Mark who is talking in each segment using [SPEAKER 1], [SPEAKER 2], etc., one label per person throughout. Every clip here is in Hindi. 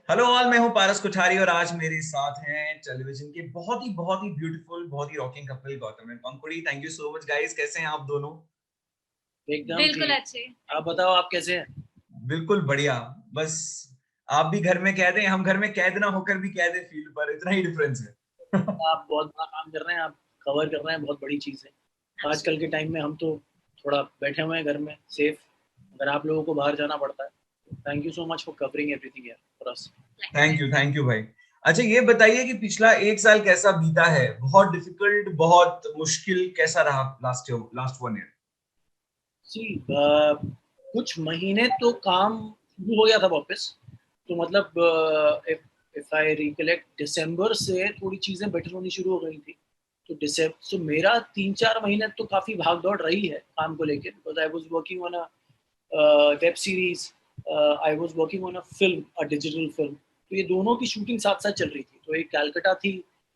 [SPEAKER 1] हेलो ऑल, मैं हूं पारस कुठारी और आज मेरे साथ हैं टेलीविजन के बहुत ही ब्यूटीफुल, बहुत ही rocking couple Gautam and Pankhuri. Thank you so much guys. कैसे हैं आप दोनों?
[SPEAKER 2] एकदम
[SPEAKER 3] बिल्कुल
[SPEAKER 2] ठीक।
[SPEAKER 3] अच्छे।
[SPEAKER 2] आप बताओ, आप कैसे हैं?
[SPEAKER 1] बिल्कुल बढ़िया। बस आप भी घर में कैद हैं, हम घर में कैद ना होकर भी कैद है फील्ड पर, इतना ही डिफरेंस है।
[SPEAKER 2] आप बहुत बड़ा काम कर रहे हैं, आप कवर कर रहे हैं, बहुत बड़ी चीज़ है आजकल के
[SPEAKER 3] एब्सोल्युटली।
[SPEAKER 2] टाइम में। हम तो थोड़ा बैठे हुए हैं घर में सेफ, अगर आप लोगों को बाहर जाना पड़ता है। Thank you so much for covering everything here for us.
[SPEAKER 1] Thank you भाई। अच्छा ये बताइए कि पिछला एक साल कैसा बीता है? बहुत डिफिकल्ट, बहुत मुश्किल, कैसा रहा लास्ट 1 ईयर?
[SPEAKER 2] सी कुछ महीने तो काम शुरू हो गया था वापस। तो मतलब इफ आई रिकलेक्ट, दिसंबर से थोड़ी चीज़ें बेटर होनी शुरू हो गई थी। तो दिसंबर तो मेरा 3-4 महीने तो काफ़ी भाग दौड़ रही है काम को लेके, because I was working on a web series, I was working on a film, a digital film. तो ये दोनों की शूटिंग साथ साथ चल रही थी। तो एक कैलकाटा थी,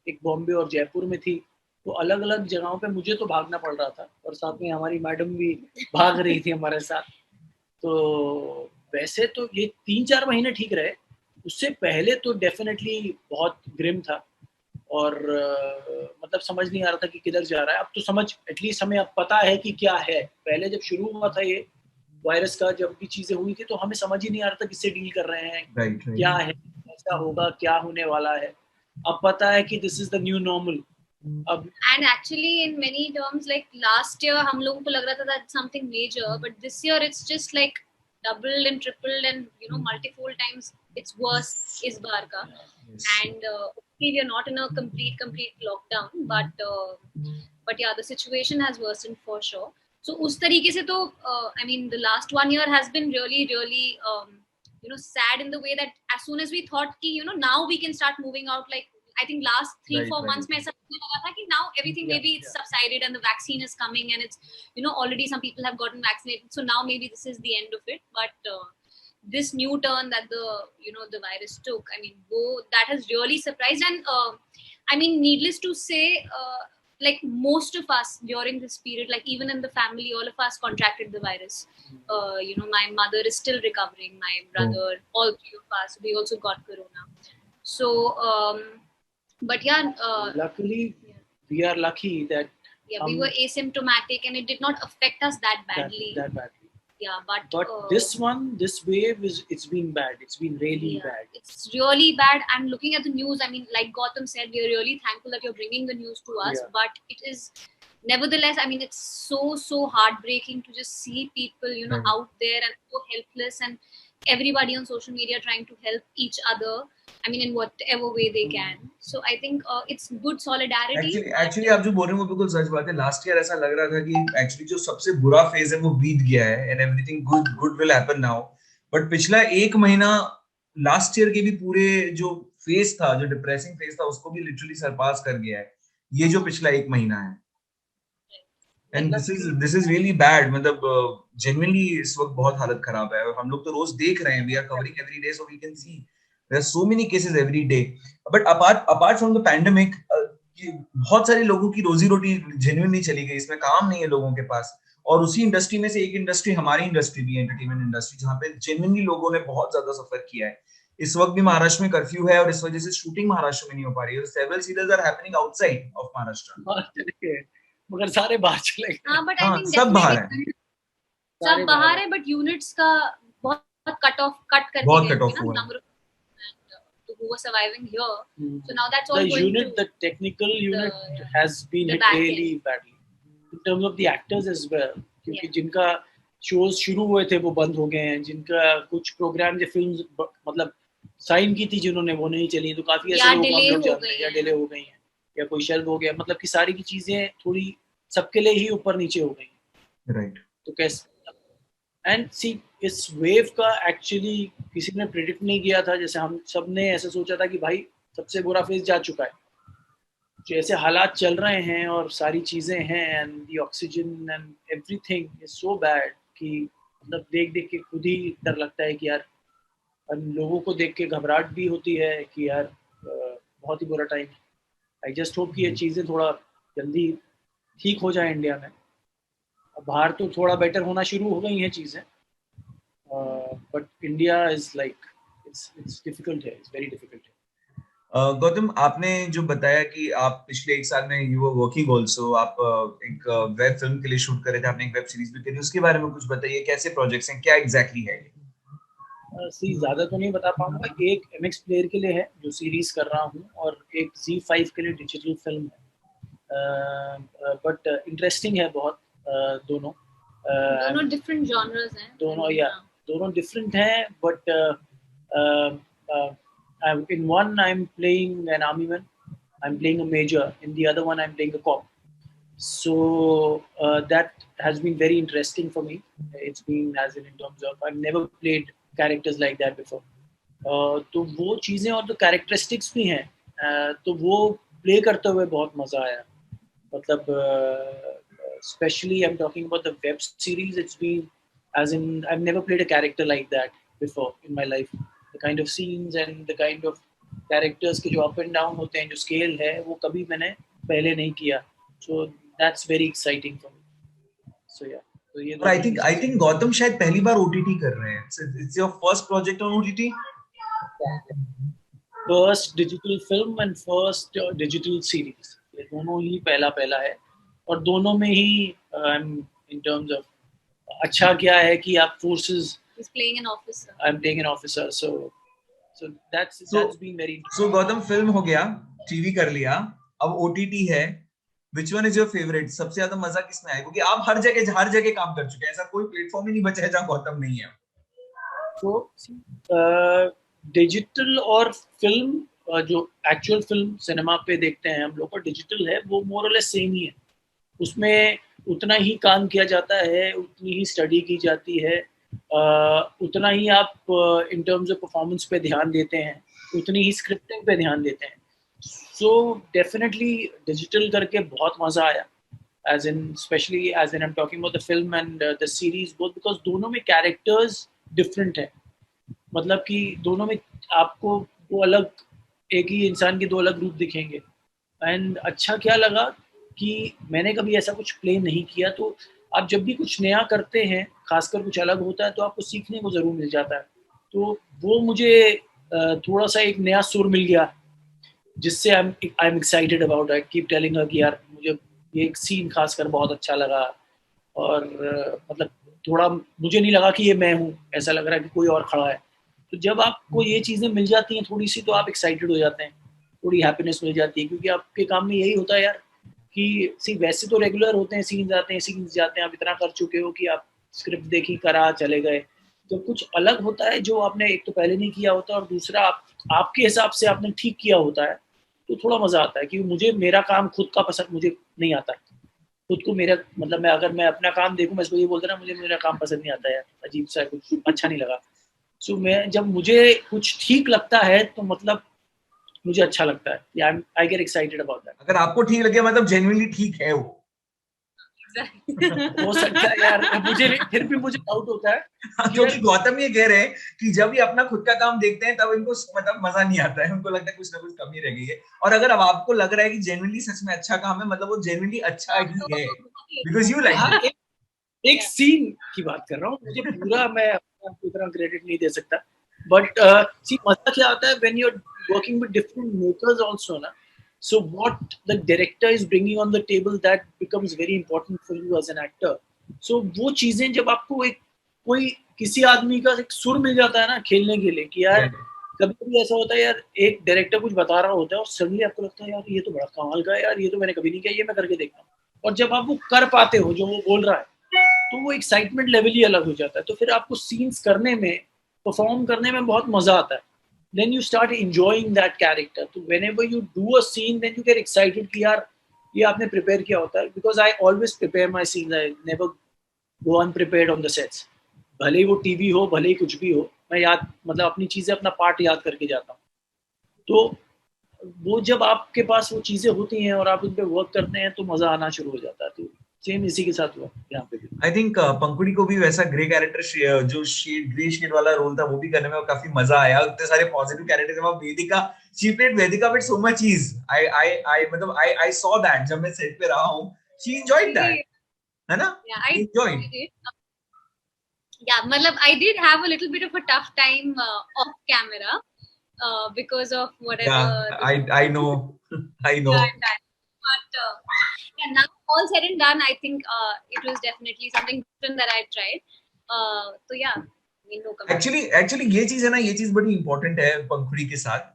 [SPEAKER 2] एक बॉम्बे और जयपुर में थी। तो अलग अलग जगहों पे मुझे तो भागना पड़ रहा था, और साथ में हमारी मैडम भी भाग रही थी हमारे साथ। तो वैसे तो ये 3-4 महीने ठीक रहे। उससे पहले तो डेफिनेटली बहुत ग्रिम था। और मतलब समझ नहीं आ रहा था कि किधर जा रहा है। अब तो समझ, एटलीस्ट हमें अब पता है कि क्या है। पहले जब शुरू हुआ था ये वायरस का, जब भी चीजें हुई थी, तो हमें समझ ही नहीं आ रहा था किससे डील कर रहे हैं,
[SPEAKER 1] राइट
[SPEAKER 2] क्या
[SPEAKER 1] राइट।
[SPEAKER 2] है, कैसा होगा, क्या होने वाला है। अब पता है कि this is the new normal. अब
[SPEAKER 3] And actually, in many terms, like last year, हम लोगों को लग रहा था that something major, but this year it's just like doubled and tripled and multifold times it's worse इस बार का.
[SPEAKER 1] Yes.
[SPEAKER 3] And okay, we are not in a complete lockdown, but yeah, the situation has worsened for sure. So उस तरीके से तो I mean the last 1 year has been really sad in the way that as soon as we thought कि now we can start moving out, like I think last three
[SPEAKER 1] right
[SPEAKER 3] four months
[SPEAKER 1] right.
[SPEAKER 3] में ऐसा लगने लगा था कि now everything
[SPEAKER 2] yeah,
[SPEAKER 3] maybe it's
[SPEAKER 2] yeah.
[SPEAKER 3] subsided and the vaccine is coming and it's already some people have gotten vaccinated, so now maybe this is the end of it. But this new turn that the virus took, I mean, that has really surprised. And I mean, needless to say, like most of us during this period, like even in the family, all of us contracted the virus. My mother is still recovering, my brother, all three of us, we also got corona. So but yeah,
[SPEAKER 2] Luckily,
[SPEAKER 3] yeah,
[SPEAKER 2] we are lucky that
[SPEAKER 3] we were asymptomatic and it did not affect us that
[SPEAKER 2] that
[SPEAKER 3] badly.
[SPEAKER 2] that badly.
[SPEAKER 3] Yeah, but
[SPEAKER 2] But this wave it's been bad. It's been really
[SPEAKER 3] yeah,
[SPEAKER 2] bad.
[SPEAKER 3] it's really bad. And looking at the news, I mean, like Gotham said, we are really thankful that you're bringing the news to us,
[SPEAKER 2] Yeah.
[SPEAKER 3] but it is nevertheless, I mean, it's so heartbreaking to just see people
[SPEAKER 1] right.
[SPEAKER 3] out there and so helpless, and everybody on social media trying to help each other, I mean, in whatever way they can. So I think it's good solidarity,
[SPEAKER 1] actually
[SPEAKER 3] but
[SPEAKER 1] actually आप जो बोल रहे हो वो बिल्कुल सच बात है। लास्ट ईयर ऐसा लग रहा था कि एक्चुअली जो सबसे बुरा फेज है वो बीत गया है and everything good good will happen now. But पिछला एक महीना लास्ट ईयर के भी पूरे जो फेज था, जो डिप्रेसिंग फेज था, उसको भी लिटरली सरपास कर गया है ये जो पिछला एक महीना है। एंड
[SPEAKER 2] मतलब कि
[SPEAKER 1] दिस इज रियली बैड। मतलब जेन्युइनली इस वक्त बहुत हालत खराब है और हम लोग तो रोज देख रहे हैं, we are covering every day so we can see there are so many cases every day. But apart apart from the pandemic, बहुत सारे लोगों की रोजी रोटी जेन्युइनली चली गई, इसमें काम नहीं है लोगों के पास। और उसी इंडस्ट्री में से एक इंडस्ट्री हमारी इंडस्ट्री भी है, एंटरटेनमेंट इंडस्ट्री, जहाँ पे जेन्युइनली लोगों ने बहुत ज्यादा सफर किया है। इस वक्त भी महाराष्ट्र में कर्फ्यू है और इस वजह से शूटिंग महाराष्ट्र में नहीं हो पा रही है। Several series are happening outside of Maharashtra.
[SPEAKER 2] बाहर चले गए, मगर सारे बाहर चले गए।
[SPEAKER 3] हाँ, but I
[SPEAKER 1] हाँ,
[SPEAKER 3] think
[SPEAKER 1] सब बाहर है,
[SPEAKER 3] definitely सब
[SPEAKER 2] सारे बाहर
[SPEAKER 3] बाहर
[SPEAKER 2] है।
[SPEAKER 3] है, बट यूनिट्स का बहुत कट करके
[SPEAKER 1] बहुत
[SPEAKER 3] गए
[SPEAKER 1] कट
[SPEAKER 3] होंगे
[SPEAKER 1] ऑफ
[SPEAKER 3] ना,
[SPEAKER 1] हुआ है।
[SPEAKER 3] Number of who were surviving here. So now that's
[SPEAKER 2] The
[SPEAKER 3] all going
[SPEAKER 2] unit,
[SPEAKER 3] to
[SPEAKER 2] the technical unit
[SPEAKER 3] the
[SPEAKER 2] has been
[SPEAKER 3] the
[SPEAKER 2] hit
[SPEAKER 3] back
[SPEAKER 2] really
[SPEAKER 3] end.
[SPEAKER 2] badly in terms of the actors as well. क्योंकि
[SPEAKER 3] Yeah.
[SPEAKER 2] जिनका शोज शुरू हुए थे वो बंद हो गए हैं, जिनका कुछ प्रोग्राम या फिल्म मतलब साइन की थी जिन्होंने, वो नहीं चली। तो काफी ऐसे
[SPEAKER 3] या
[SPEAKER 2] लोग हम
[SPEAKER 3] डिले
[SPEAKER 2] लोग
[SPEAKER 3] हो
[SPEAKER 2] जानते
[SPEAKER 3] गई
[SPEAKER 2] हैं, या
[SPEAKER 3] है.
[SPEAKER 2] डिले हो गई हैं, या कोई शेल्व हो गया। मतलब कि सारी की चीजें थोड़ी सबके लिए ही ऊपर नीचे हो गई हैं।
[SPEAKER 1] राइट।
[SPEAKER 2] तो कैसे, एंड सी, इस वेव का एक्चुअली किसी ने प्रिडिक्ट नहीं किया था। जैसे हम सब ने ऐसे सोचा था कि भाई सबसे बुरा फेज जा चुका है, जैसे हालात चल रहे हैं और सारी चीज़ें हैं, and the oxygen and everything is so bad कि मतलब देख देख के खुद ही डर लगता है कि यार, लोगों को देख के घबराहट भी होती है कि यार बहुत ही बुरा टाइम है। आई जस्ट होप कि ये चीज़ें थोड़ा जल्दी ठीक हो जाए इंडिया में। बाहर तो थोड़ा बेटर होना शुरू हो गई हैं चीज़ें, but India is like it's difficult है, it's very difficult है.
[SPEAKER 1] गौतम, आपने जो बताया कि आप पिछले 1 साल में यू वर वर्किंग ऑल्सो, आप एक वेब फिल्म के लिए शूट कर रहे थे, आपने एक वेब सीरीज भी करी, उसके बारे में कुछ बताइए, कैसे प्रोजेक्ट्स हैं, क्या एग्जैक्टली है?
[SPEAKER 2] ज्यादा तो नहीं बता पाऊंगा. एक MX प्लेयर के लिए है जो सीरीज कर रहा हूँ, और एक Z5 के लिए डिजिटल फिल्म है. बट इंटरेस्टिंग है बहुत. दोनों
[SPEAKER 3] दोनों डिफरेंट जॉनर्स हैं.
[SPEAKER 2] दोनों डिफरेंट हैं, but in one I'm playing an army man, I'm playing a major. In the other one I'm playing a cop. So that has been very interesting for me. It's been as in terms of I've never played characters like that before. तो वो चीज़ें और तो कैरेक्टरिस्टिक्स भी हैं, तो वो प्ले करते हुए बहुत मज़ा आया. मतलब especially I'm talking about the web series. It's been as in I've never played a character like that before in my life. The kind of scenes and the kind of characters के जो up and down होते हैं, जो scale है, वो कभी मैंने पहले नहीं किया. So that's very exciting for me. So yeah. So ये
[SPEAKER 1] और I think गौतम शायद पहली बार OTT कर रहे हैं. It's your first project on OTT?
[SPEAKER 2] First digital film and first digital series. ये दोनों ही पहला है, और दोनों में ही in terms of अच्छा क्या है कि आप forces.
[SPEAKER 3] He's playing an officer.
[SPEAKER 2] I'm playing an officer, so that's been very interesting.
[SPEAKER 1] So Gautam, film हो गया, टीवी कर लिया, अब OTT है. Which one is your favorite? सबसे ज्यादा मजा किसमें आया? क्योंकि आप हर जगह काम कर चुके हैं, ऐसा कोई प्लेटफॉर्म ही नहीं बचा है जहाँ गौतम नहीं है.
[SPEAKER 2] तो डिजिटल और फिल्म, जो एक्चुअल फिल्म सिनेमा पे देखते हैं हम लोग, और डिजिटल है, वो मोर और लेस सेम ही है. उसमें उतना ही काम किया जाता है, उतनी ही स्टडी की जाती है, उतना ही आप इन टर्म्स ऑफ परफॉर्मेंस पे ध्यान देते हैं, उतनी ही स्क्रिप्टिंग पे ध्यान देते हैं. सो डेफिनेटली डिजिटल करके बहुत मज़ा आया, as in especially as in I'm talking about the film and the series both, because दोनों में कैरेक्टर्स डिफरेंट है. मतलब कि दोनों में आपको दो अलग, एक ही इंसान के दो अलग रूप दिखेंगे. एंड अच्छा क्या लगा कि मैंने कभी ऐसा कुछ प्ले नहीं किया, तो आप जब भी कुछ नया करते हैं, खासकर कुछ अलग होता है, तो आपको सीखने को ज़रूर मिल जाता है. तो वो मुझे थोड़ा सा एक नया सुर मिल गया, जिससे I am excited about. I keep telling her कि यार मुझे ये एक सीन खासकर बहुत अच्छा लगा, और मतलब थोड़ा मुझे नहीं लगा कि ये मैं हूँ, ऐसा लग रहा है कि कोई और खड़ा है. तो जब आपको ये चीज़ें मिल जाती हैं थोड़ी सी, तो आप एक्साइटेड हो जाते हैं, थोड़ी हैप्पीनेस मिल जाती है, क्योंकि आपके काम में यही होता है यार कि वैसे तो रेगुलर होते हैं, सीन्स जाते हैं, आप इतना कर चुके हो कि आप स्क्रिप्ट देखी, करा, चले गए. तो कुछ अलग होता है जो आपने एक तो पहले नहीं किया होता, और दूसरा आपके हिसाब से आपने ठीक किया होता है, तो थोड़ा मज़ा आता है. क्योंकि मुझे मेरा काम खुद का पसंद मुझे नहीं आता, खुद को मेरा मतलब अगर मैं अपना काम देखूं, मैं इसको ये बोलता ना, मुझे मेरा काम पसंद नहीं आता यार, अजीब सा कुछ अच्छा नहीं लगा. सो मैं जब मुझे कुछ ठीक लगता है, तो मतलब मुझे अच्छा लगता है. I get excited about that.
[SPEAKER 1] अगर आपको ठीक लगे मतलब जेन्युइनली ठीक है वो.
[SPEAKER 2] हो सकता है यार, मुझे फिर भी मुझे डाउट होता है.
[SPEAKER 1] क्योंकि गौतम ये कह रहे हैं कि जब ये अपना खुद का काम देखते हैं तब इनको मतलब मजा नहीं आता है, उनको लगता है कुछ ना कुछ कमी रह गई है. और अगर अब आपको लग रहा है कि जेन्युइनली सच में अच्छा काम है, मतलब वो जेन्युइनली अच्छा ही है, बिकॉज़ यू लाइक इट.
[SPEAKER 2] एक सीन की बात कर रहा हूँ, मुझे पूरा मैं आपको इतना क्रेडिट नहीं दे सकता, बट सी मजा क्या आता है when you are working with different makers also ना. So what the director is bringing on the table, that becomes very important for you as an actor. So वो चीजें जब आपको एक कोई किसी आदमी का एक सुर मिल जाता है ना खेलने के लिए, कि यार कभी कभी ऐसा होता है यार, एक डायरेक्टर कुछ बता रहा होता है और सडनली आपको लगता है यार ये तो बड़ा कमाल का है यार, ये तो मैंने कभी नहीं किया, ये मैं करके देखता हूँ. और जब आप वो कर पाते हो जो वो बोल रहा है, तो वो एक्साइटमेंट लेवल ही अलग हो जाता है. तो फिर आपको सीन्स करने में, परफॉर्म करने में बहुत मजा आता है. Then you start enjoying that character. So whenever you do a scene, then you get excited कि यार ये आपने prepare किया होता है. Because I always prepare my scenes. I never go unprepared on the sets. भले ही वो TV हो, भले ही कुछ भी हो, मैं याद मतलब अपनी चीजें, अपना पार्ट याद करके जाता हूँ. तो वो जब आपके पास वो चीजें होती हैं और आप उन पे वर्क करते हैं, तो मजा आना शुरू हो जाता है. तो सेम इसी के साथ हुआ यहाँ पे भी.
[SPEAKER 1] आई थिंक पंकुड़ी को भी वैसा ग्रे कैरेक्टर, जो ग्रे शेड वाला रोल था, वो भी करने में काफी मजा आया. इतने सारे पॉजिटिव कैरेक्टर्स हैं. Vedika, she played Vedika with so much ease. I मतलब आई सॉ दैट जब मैं सेट पे रहा हूं. शी एंजॉयड दैट, है ना?
[SPEAKER 3] Yeah, I
[SPEAKER 1] enjoyed.
[SPEAKER 3] enjoyed it. Yeah, matlab, I did have a little bit of a tough time off camera because of whatever
[SPEAKER 1] Yeah,
[SPEAKER 3] the
[SPEAKER 1] I know. I
[SPEAKER 3] yeah,
[SPEAKER 1] know.
[SPEAKER 3] and that. But yeah, now all said and done, I think it was definitely something different that I tried. So yeah, I mean, no comment.
[SPEAKER 1] Actually ये चीज है ना, ये चीज बड़ी इंपॉर्टेंट है पंखुड़ी के साथ।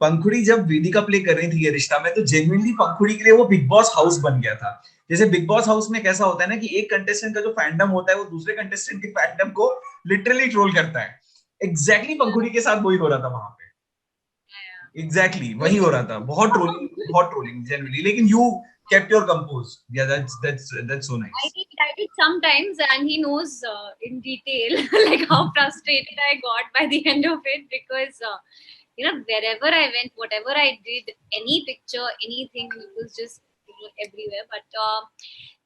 [SPEAKER 1] पंखुड़ी जब वेदिका प्ले कर रही थी ये रिश्ता में, तो जेन्युइनली पंखुड़ी के लिए वो बिग बॉस हाउस बन गया था। जैसे बिग बॉस हाउस में कैसा होता है ना कि एक कंटेस्टेंट का जो फैंडम होता है वो दूसरे कंटेस्टेंट के फैंडम को लिटरली ट्रोल करता है। एग्जैक्टली पंखुड़ी के साथ वही हो रहा था वहां पे। एग्जैक्टली वही हो रहा था, बहुत ट्रोलिंग जेन्युइनली, लेकिन you kept your compose. Yeah, that's so nice.
[SPEAKER 3] I did sometimes, and he knows in detail like how frustrated I got by the end of it because you know, wherever I went, whatever I did, any picture, anything, it was just, you know, everywhere. But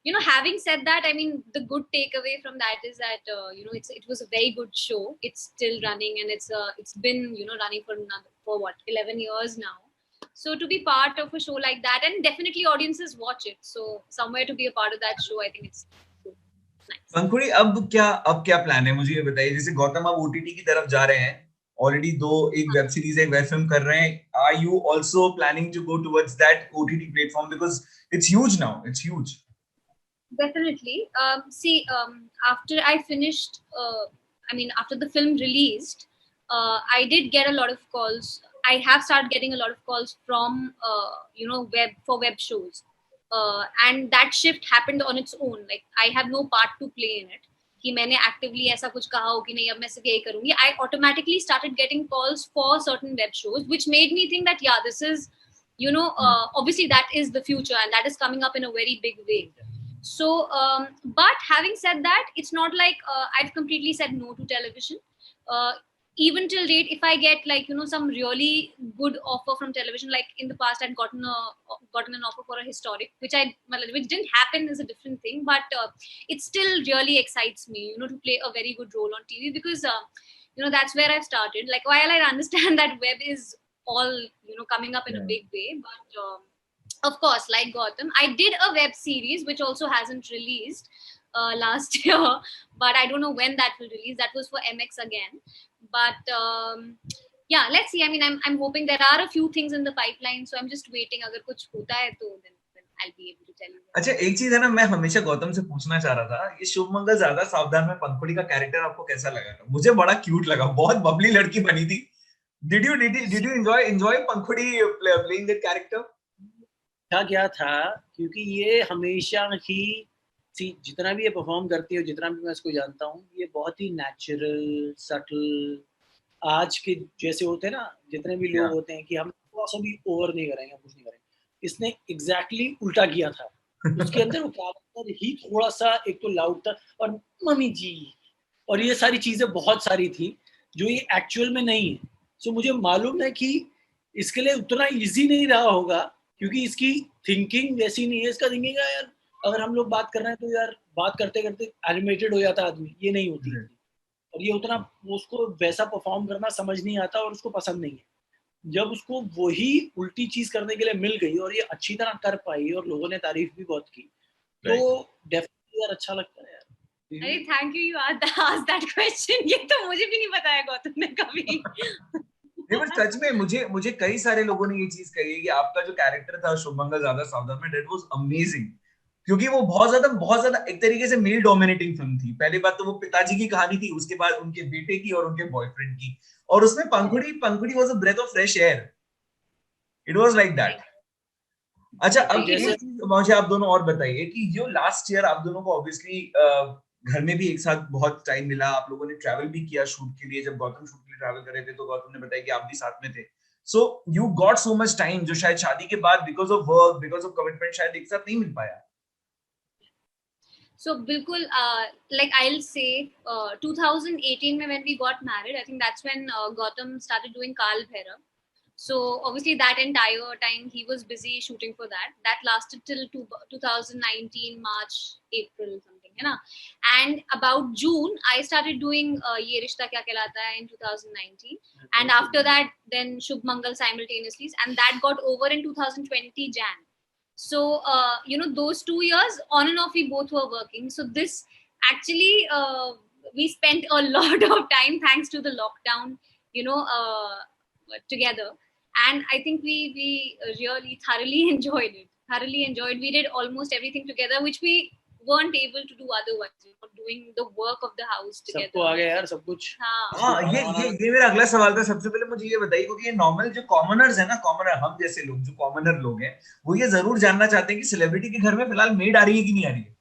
[SPEAKER 3] you know, having said that, I mean, the good takeaway from that is that you know, it was a very good show. It's still running, and it's been, you know, running for what, 11 years now. So to be part of a show like that, and definitely audiences watch it. So somewhere to be a part of that show, I think it's nice.
[SPEAKER 1] पंखुड़ी अब क्या प्लान है, मुझे ये बताइए। जैसे गौतम अब ओटीटी की तरफ जा रहे हैं, ऑलरेडी एक वेब सीरीज, एक वेब फिल्म कर रहे हैं। Are you also planning to go towards that OTT platform, because it's huge now, it's huge.
[SPEAKER 3] Definitely. See, after I finished, I mean, after the film released, I did get a lot of calls. I have started getting a lot of calls from, you know, web shows, and that shift happened on its own. Like I have no part to play in it. कि मैंने actively ऐसा कुछ कहा हो कि नहीं अब मैं सिर्फ यही करूंगी. I automatically started getting calls for certain web shows, which made me think that yeah, this is, you know, obviously that is the future and that is coming up in a very big way. So but having said that, it's not like I've completely said no to television. Even till date, if I get like, you know, some really good offer from television, like in the past I'd gotten an offer for a historic, which didn't happen, is a different thing, but it still really excites me, you know, to play a very good role on TV, because you know, that's where I've started. Like, while I understand that web is all, you know, coming up in a big way, but of course, like Gotham, I did a web series which also hasn't released last year, but I don't know when that will release. That was for MX again, but yeah, let's see. I mean, I'm hoping. There are a few things in the pipeline, so I'm just waiting. Agar kuch hota hai to then I'll be able to tell you.
[SPEAKER 1] अच्छा, एक चीज है ना, मैं हमेशा गौतम से पूछना चाह रहा था, ये शुभ मंगल ज्यादा सावधान में पंखुड़ी का कैरेक्टर आपको कैसा लगा था? मुझे बड़ा क्यूट लगा, बहुत बबली लड़की बनी थी। Did you enjoy Pankhuri playing that character?
[SPEAKER 2] क्या था, क्योंकि ये हमेशा ही जितना भी ये परफॉर्म करती है, जितना भी मैं इसको जानता हूँ, ये बहुत ही नेचुरल, सटल, आज के जैसे होते हैं ना, जितने भी लोग होते हैं कि हम थोड़ा सा भी ओवर नहीं करेंगे, कुछ नहीं करेंगे। इसने एग्जैक्टली उल्टा किया था। उसके अंदर वो कैरेक्टर ही थोड़ा सा, एक तो लाउड था, और मम्मी जी और ये सारी चीजें बहुत सारी थी जो ये एक्चुअल में नहीं है। सो मुझे मालूम है कि इसके लिए उतना इजी नहीं रहा होगा, क्योंकि इसकी थिंकिंग वैसी नहीं है। इसका थिंकिंग है यार, अगर हम लोग बात कर रहे हैं तो यार बात करते करते एनिमेटेड हो जाता आदमी, ये नहीं होती। और ये उतना उसको वैसा परफॉर्म करना समझ नहीं आता और उसको पसंद नहीं है। जब उसको वही उल्टी चीज करने के लिए मिल गई और ये अच्छी तरह कर पाई और लोगों ने तारीफ भी बहुत की, तो डेफिनेटली यार अच्छा लगता है यार।
[SPEAKER 3] अरे thank you asked that question. ये तो मुझे भी नहीं पता है गौतम ने कभी।
[SPEAKER 1] नहीं, पर सच में मुझे कई सारे लोगों ने ये चीज कही है कि आपका जो कैरेक्टर था शुभमंगल ज्यादा सावधान में, दैट वाज अमेजिंग, क्योंकि वो बहुत ज्यादा एक तरीके से मेल डोमिनेटिंग फिल्म थी। पहली बात तो वो पिताजी की कहानी थी, उसके बाद उनके बेटे की और उनके बॉयफ्रेंड की, और उसमें Pankhuri was a breath of fresh air. It was like that. अच्छा, अब एक चीज मुझे आप दोनों और बताइए कि जो लास्ट ईयर आप दोनों को ऑब्वियसली घर में भी एक साथ बहुत टाइम मिला, आप लोगों ने ट्रैवल भी किया शूट के लिए। जब गौतम शूट के लिए ट्रैवल कर रहे थे तो गौतम ने बताया कि आप भी साथ में थे। So you got so much time जो शायद शादी के बाद because of work, because of commitment शायद एक साथ नहीं मिल पाया।
[SPEAKER 3] So bilkul, like I'll say 2018 mein when we got married, I think that's when Gautam started doing Kal Bhairav. So obviously that entire time he was busy shooting for that. That lasted till 2019 March, April something, है ना? And about June I started doing Ye Rishta Kya Kehlata Hai in 2019, and after that then Shubh Mangal simultaneously, and that got over in 2020 Jan. So you know, those 2 years on and off we both were working. So this actually we spent a lot of time thanks to the lockdown, together. And I think we really thoroughly enjoyed. We did almost everything together, which we weren't able to do otherwise. Doing the work of the house together.
[SPEAKER 2] सबको आ गया यार सब कुछ.
[SPEAKER 3] हाँ.
[SPEAKER 1] ये मेरा अगला सवाल था. सबसे पहले मुझे ये बताइए, क्योंकि ये नॉर्मल जो कॉमनर्स है ना, कॉमनर हम जैसे लोग, जो कॉमनर लोग हैं, वो ये जरूर जानना चाहते हैं कि सेलिब्रिटी के घर में फिलहाल मेड आ रही है कि नहीं आ रही है.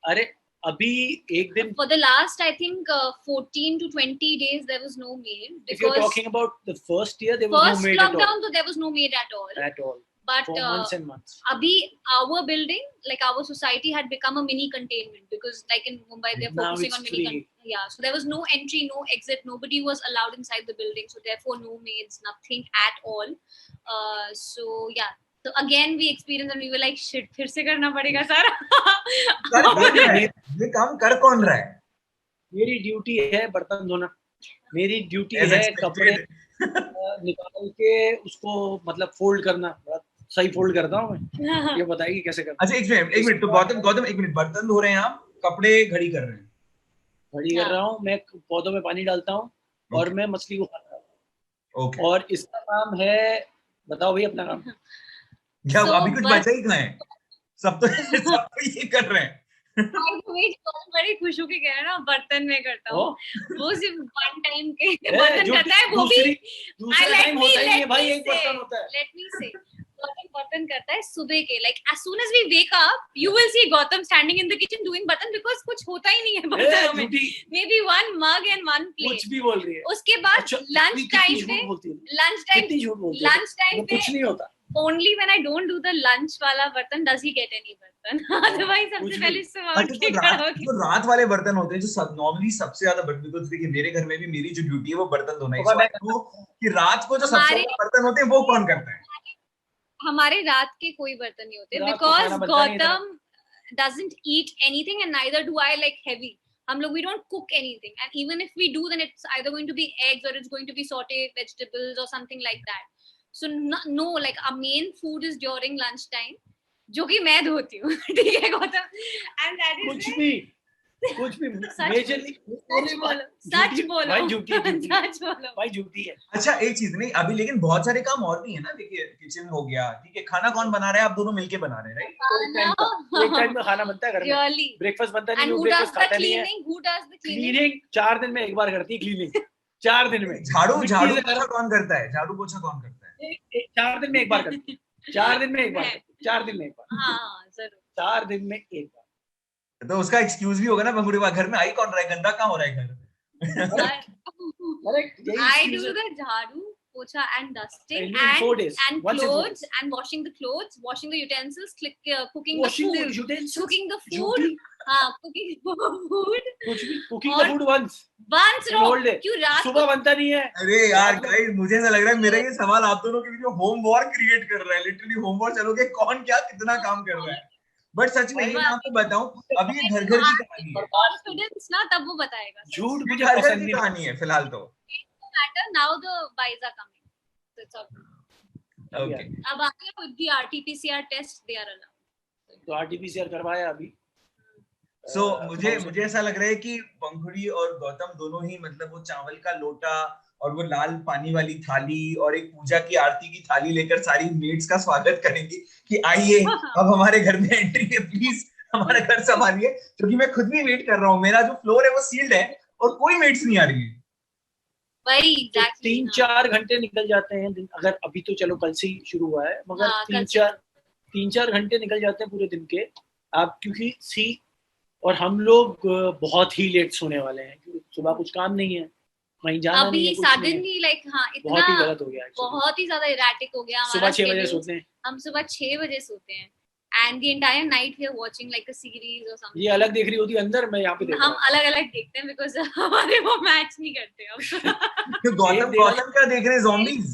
[SPEAKER 2] अरे अभी एक दिन.
[SPEAKER 3] For the last, I think 14 to 20 days, there was no maid.
[SPEAKER 2] If you're talking about the first year, there was no maid at all.
[SPEAKER 3] First lockdown, so there was no maid at all.
[SPEAKER 2] At all.
[SPEAKER 3] But
[SPEAKER 2] for months and months.
[SPEAKER 3] Abhi, our building, like our society, had become a mini containment, because like in Mumbai, they're focusing on mini. Yeah, so there was no entry, no exit. Nobody was allowed inside the building. So therefore, no maids, nothing at all. So yeah. So again, we experienced and we were like, shit, फिर से करना पड़ेगा सारा.
[SPEAKER 1] ये काम कर कौन रहा है?
[SPEAKER 2] मेरी ड्यूटी है बर्तन धोना. मेरी ड्यूटी है कपड़े निकाल के उसको मतलब फोल्ड करना. सही फोल्ड करता हूँ मैं. ये बताइए कैसे करता.
[SPEAKER 1] अच्छा एक मिनट तो गौतम एक मिनट, बर्तन धो रहे हैं आप, कपड़े घड़ी कर रहे हैं?
[SPEAKER 2] घड़ी कर रहा हूँ मैं, पौधों में पानी डालता हूँ और मैं मछली को खाता हूँ. और इसका काम है, बताओ भाई अपना काम.
[SPEAKER 1] क्या अभी कुछ बचा ही कहाँ है? सब तो ये कर रहे हैं.
[SPEAKER 3] बड़ी खुश होके कह रहा है ना, बर्तन में करता हूँ. वो सिर्फ वन टाइम के बर्तन करता है, वो भी
[SPEAKER 2] दूसरा टाइम होता ही है भाई, एक बर्तन होता है.
[SPEAKER 3] लेट मी से बर्तन करता है सुबह के. Like as soon as we wake up, you will see Gautam standing in the kitchen doing बर्तन, because कुछ होता ही नहीं है बर्तनों में. Maybe one mug and one plate.
[SPEAKER 2] कुछ भी बोल रही है.
[SPEAKER 3] उसके बाद लंच टाइम पे
[SPEAKER 2] कुछ नहीं होता.
[SPEAKER 3] Only when I don't do the lunch वाला बर्तन does he get any बर्तन. Otherwise सबसे पहले
[SPEAKER 1] जो रात वाले बर्तन होते हैं, जो नॉर्मली सबसे ज्यादा बर्तन, तो देखिए मेरे घर में भी मेरी जो ड्यूटी है वो बर्तन धोना है. कि रात को जो सबसे ज्यादा बर्तन होते हैं वो कौन करता है?
[SPEAKER 3] हमारे रात के कोई बर्तन नहीं होते, because Gautam doesn't eat anything and neither do I, like heavy. हम लोग we don't cook anything, and even if we do, then it's either going to be eggs or it's going to be sauteed vegetables or something like that. So no, like our main food is during lunch time, जो कि मैं धोती हूँ. ठीक है गौतम? And that is
[SPEAKER 2] कुछ भी मेजरली
[SPEAKER 3] सच बोलो
[SPEAKER 2] भाई, झूठी
[SPEAKER 3] भाई,
[SPEAKER 2] झूठी है.
[SPEAKER 1] अच्छा एक चीज नहीं अभी, लेकिन बहुत सारे काम और भी है ना. देखिए किचन हो गया, ठीक है, खाना कौन बना रहा है? आप दोनों मिलके बना रहे हैं, राइट?
[SPEAKER 2] एक टाइम में खाना बनता है घर में. ब्रेकपोस्ट बनता नहीं, ब्रेकपोस्ट खाता नहीं है. क्लीनिंग 4 दिन में एक बार करती है. क्लीनिंग 4 दिन में. झाड़ू पोछा कौन करता है? 4 दिन में एक बार करती है. 4 दिन में एक बार. 4 दिन में एक बार.
[SPEAKER 3] हाँ जरूर.
[SPEAKER 2] 4 दिन में एक बार.
[SPEAKER 1] तो उसका एक्सक्यूज भी होगा ना, बंगुड़ी घर में आई कौन रहा है? गंदा कहाँ हो रहा है घर?
[SPEAKER 3] I do the झाड़ू पोछा and dusting and clothes and washing the clothes, washing the utensils, cooking the food, cooking the food. हाँ, cooking food.
[SPEAKER 2] Cooking the food once. क्यों रात सुबह बनता नहीं है? अरे
[SPEAKER 1] यार गाइस, मुझे ऐसा लग रहा है मेरा ये सवाल आप दोनों के बीच में होम वॉर क्रिएट कर रहा है. लिटरली होम वॉर चलोगे, कौन क्या कितना काम कर रहा है. बट सच में ये मैं आपको बताऊं, अभी ये घर की कहानी है.
[SPEAKER 3] स्टूडेंट्स ना तब वो बताएगा.
[SPEAKER 2] झूठ मुझे
[SPEAKER 1] पसंद नहीं. कहानी है फिलहाल तो.
[SPEAKER 3] Matter now the buys are coming. That's all.
[SPEAKER 1] Okay.
[SPEAKER 3] अब आगे with the RTPCR test they are allowed.
[SPEAKER 2] तो आरटीपीसीआर करवाया अभी.
[SPEAKER 1] सो मुझे ऐसा लग रहा है कि पंखुड़ी और गौतम दोनों ही मतलब वो चावल का लोटा और वो लाल पानी वाली थाली और एक पूजा की आरती की थाली लेकर सारी मेड्स का स्वागत करेंगी कि आइए अब हमारे घर में एंट्री है, प्लीज हमारा घर संभालिए. क्योंकि मैं खुद भी वेट कर रहा हूँ. मेरा जो फ्लोर है वो सील्ड है और कोई मेड्स नहीं आ रही है.
[SPEAKER 3] वही एग्जैक्टली.
[SPEAKER 2] 3-4 घंटे निकल जाते हैं दिन. अगर अभी तो चलो कल से ही शुरू हुआ है, मगर 3-4 घंटे निकल जाते हैं पूरे दिन के. आप क्योंकि और हम लोग बहुत ही लेट सोने वाले हैं क्योंकि सुबह कुछ काम नहीं है, कहीं जाना नहीं है.
[SPEAKER 3] अभी सडनली लाइक हाँ इतना
[SPEAKER 2] बहुत ही गलत हो गया.
[SPEAKER 3] बहुत ही ज्यादा इरेटिक हो गया.
[SPEAKER 2] सुबह 6 बजे सोते हैं.
[SPEAKER 3] हम सुबह 6 बजे सोते हैं and the entire night we are watching like a series or something.
[SPEAKER 2] ये अलग देख रही होती है अंदर, मैं यहाँ पे देख रहा हूँ.
[SPEAKER 3] हम अलग-अलग देखते हैं because हमारे वो मैच नहीं करते हम.
[SPEAKER 1] तो गौतम क्या देख रहे हैं? zombies.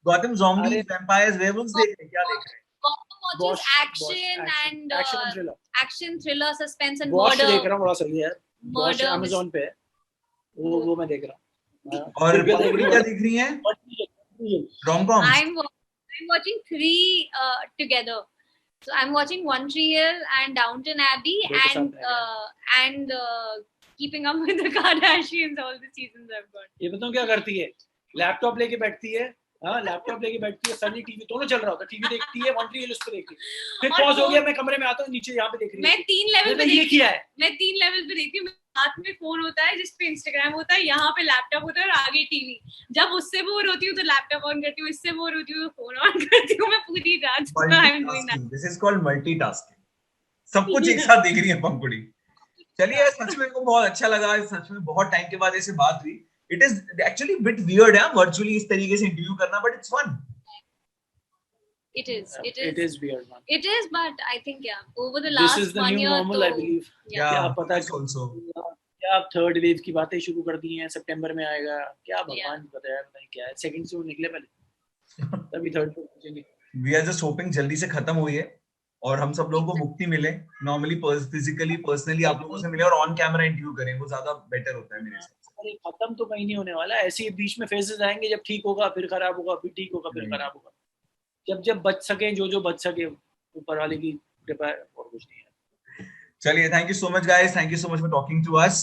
[SPEAKER 1] Gautam zombies, vampires, werewolves देख रहे हैं. क्या देख रहे हैं?
[SPEAKER 3] Watches action and action thriller suspense and
[SPEAKER 2] Bosch
[SPEAKER 3] murder.
[SPEAKER 2] देख रहा हूँ, बड़ा सही है. Bosch Amazon पे है. वो मैं देख रहा हूँ.
[SPEAKER 1] और क्या देख रही हैं? Rom-com.
[SPEAKER 3] I'm watching 3 together. So I'm watching One Tree Hill and Downton Abbey and keeping up with the Kardashians, all the seasons I've got.
[SPEAKER 2] ये बताऊँ क्या करती है, लैपटॉप लेके बैठती है, हाँ लैपटॉप लेके बैठती है, सनी टीवी दोनों चल रहा होता है, टीवी देखती है, वन ट्री उस पे देखती है, फिर
[SPEAKER 3] और
[SPEAKER 2] पॉज हो
[SPEAKER 3] phone-
[SPEAKER 2] गया, मैं कमरे में आता हूँ, नीचे यहाँ पे देख रही
[SPEAKER 3] मैं
[SPEAKER 2] हूँ,
[SPEAKER 3] 3 लेवल पे
[SPEAKER 2] मैंने ये
[SPEAKER 3] देखती
[SPEAKER 2] किया
[SPEAKER 3] हूँ,
[SPEAKER 2] है,
[SPEAKER 3] मैं 3 लेवल पे देखती हूँ, मेरे हाथ में फोन होता है जिसपे इंस्टाग्राम होता है, यहाँ पे लैपटॉप होता है और आगे टीवी। जब उससे बोर होती हूँ तो लैपटॉप ऑन करती हूँ, इससे बोर होती हूँ तो फोन ऑन करती हूँ, मैं पूरी रात
[SPEAKER 1] multitasking, this is called multitasking. सब कुछ एक साथ देख रही है पंकुड़ी। चलिए, सच में को बहुत अच्छा लगा, सच में बहुत टाइम के बाद ऐसे बात हुई। It is actually bit weird है वर्चुअली इस तरीके से इंटरव्यू करना, but it's fun.
[SPEAKER 3] It is
[SPEAKER 2] weird, man.
[SPEAKER 3] It is, but I think over the
[SPEAKER 2] This
[SPEAKER 3] last
[SPEAKER 2] is the
[SPEAKER 3] 1
[SPEAKER 2] new
[SPEAKER 3] year
[SPEAKER 2] normal, I
[SPEAKER 3] तो
[SPEAKER 2] believe.
[SPEAKER 3] yeah.
[SPEAKER 2] क्या पता
[SPEAKER 1] also
[SPEAKER 2] क्या आप थर्ड वेव की बातें शुरू कर दी हैं, सितंबर में आएगा क्या, भगवान को पता है, नहीं क्या है, सेकंड से वो निकले पहले तभी थर्ड पे पहुंचेंगे।
[SPEAKER 1] वी आर जस्ट होपिंग जल्दी से खत्म हुई है और हम सब लोगों को मुक्ति मिले, नॉर्मली फिजिकली पर्सनली आप लोगों से मिले और ऑन कैमरा इंटरव्यू करें, वो ज्यादा बेटर होता है मेरे हिसाब से।
[SPEAKER 2] अरे खत्म तो कहीं नहीं होने वाला, ऐसे ही बीच में फेजेस आएंगे, जब ठीक होगा फिर खराब होगा, फिर ठीक होगा फिर खराब होगा, जब बच सके जो बच सके, ऊपर वाले की कृपा है और कुछ नहीं है।
[SPEAKER 1] चलिए, thank you so much guys, thank you so much for talking to us.